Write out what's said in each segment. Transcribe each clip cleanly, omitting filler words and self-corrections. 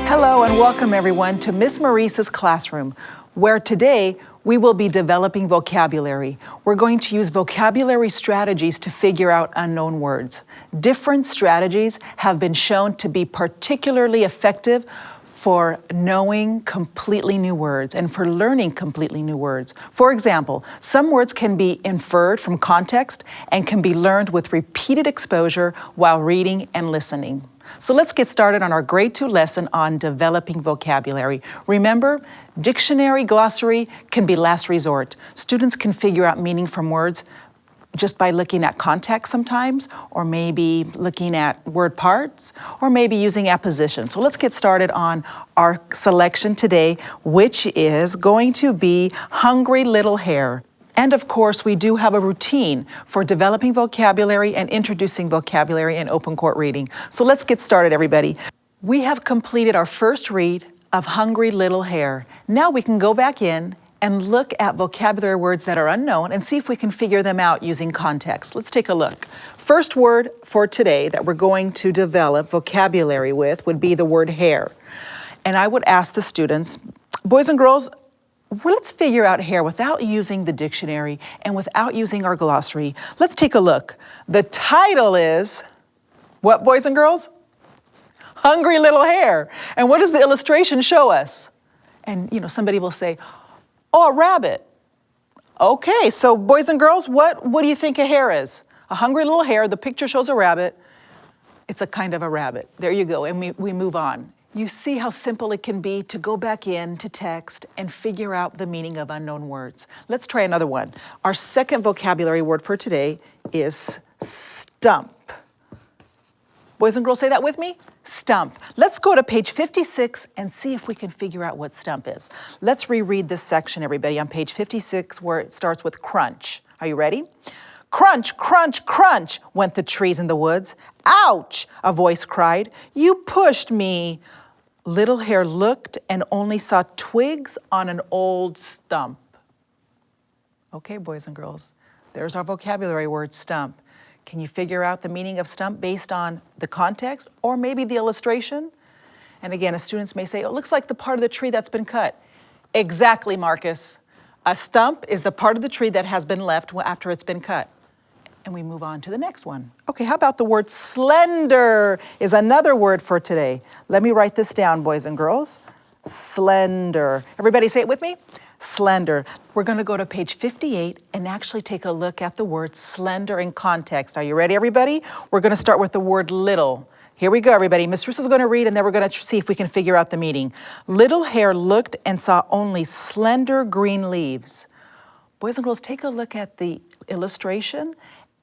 Hello and welcome everyone to Miss Marisa's classroom, where today we will be developing vocabulary. We're going to use vocabulary strategies to figure out unknown words. Different strategies have been shown to be particularly effective for knowing completely new words and for learning completely new words. For example, some words can be inferred from context and can be learned with repeated exposure while reading and listening. So let's get started on our grade 2 lesson on developing vocabulary. Remember, dictionary, glossary can be last resort. Students can figure out meaning from words just by looking at context sometimes, or maybe looking at word parts, or maybe using apposition. So let's get started on our selection today, which is going to be Hungry Little Hare. And of course, we do have a routine for developing vocabulary and introducing vocabulary in open court reading. So let's get started, everybody. We have completed our first read of Hungry Little Hare. Now we can go back in and look at vocabulary words that are unknown and see if we can figure them out using context. Let's take a look. First word for today that we're going to develop vocabulary with would be the word hare. And I would ask the students, boys and girls, well, let's figure out hare without using the dictionary and without using our glossary. Let's take a look. The title is, what, boys and girls? Hungry Little Hare. And what does the illustration show us? And somebody will say, oh, a rabbit. Okay, so boys and girls, what do you think a hare is? A hungry little hare. The picture shows a rabbit. It's a kind of a rabbit. There you go, and we move on. You see how simple it can be to go back into text and figure out the meaning of unknown words. Let's try another one. Our second vocabulary word for today is stump. Boys and girls, say that with me. Stump. Let's go to page 56 and see if we can figure out what stump is. Let's reread this section, everybody, on page 56 where it starts with crunch. Are you ready? Crunch, crunch, crunch, went the trees in the woods. Ouch, a voice cried. You pushed me. Little Hare looked and only saw twigs on an old stump. Okay, boys and girls, there's our vocabulary word, stump. Can you figure out the meaning of stump based on the context or maybe the illustration? And again, as students may say, oh, it looks like the part of the tree that's been cut. Exactly, Marcus. A stump is the part of the tree that has been left after it's been cut. And we move on to the next one. Okay, how about the word slender is another word for today. Let me write this down, boys and girls. Slender. Everybody say it with me. Slender. We're going to go to page 58 and actually take a look at the word slender in context. Are you ready, everybody? We're going to start with the word little. Here we go, everybody. Miss Russo's going to read, and then we're going to see if we can figure out the meaning. Little Hare looked and saw only slender green leaves. Boys and girls, take a look at the illustration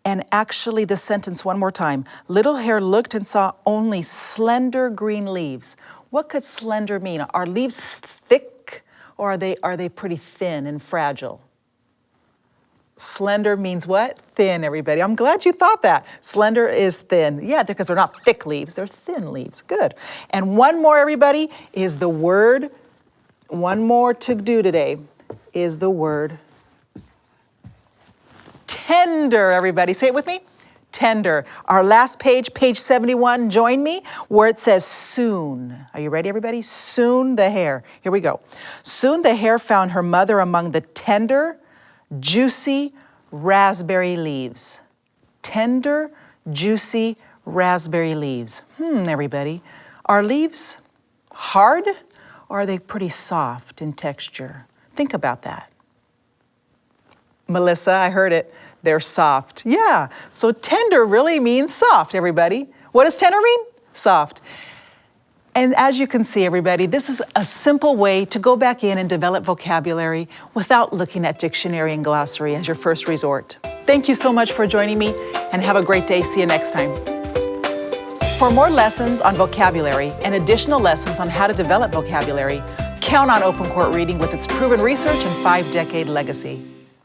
and actually the sentence one more time. Little Hare looked and saw only slender green leaves. What could slender mean? Are leaves thick or are they pretty thin and fragile? Slender means what? Thin, everybody. I'm glad you thought that. Slender is thin. Yeah, because they're not thick leaves, they're thin leaves. Good. And one more, everybody, is the word, one more to do today, is the word tender, everybody. Say it with me. Tender. Our last page, page 71, join me, where it says soon. Are you ready, everybody? Soon the hare. Here we go. Soon the hare found her mother among the tender, juicy raspberry leaves. Tender, juicy raspberry leaves. Everybody. Are leaves hard or are they pretty soft in texture? Think about that. Melissa, I heard it. They're soft. Yeah, so tender really means soft, everybody. What does tender mean? Soft. And as you can see, everybody, this is a simple way to go back in and develop vocabulary without looking at dictionary and glossary as your first resort. Thank you so much for joining me, and have a great day. See you next time. For more lessons on vocabulary and additional lessons on how to develop vocabulary, count on Open Court Reading with its proven research and 5-decade legacy.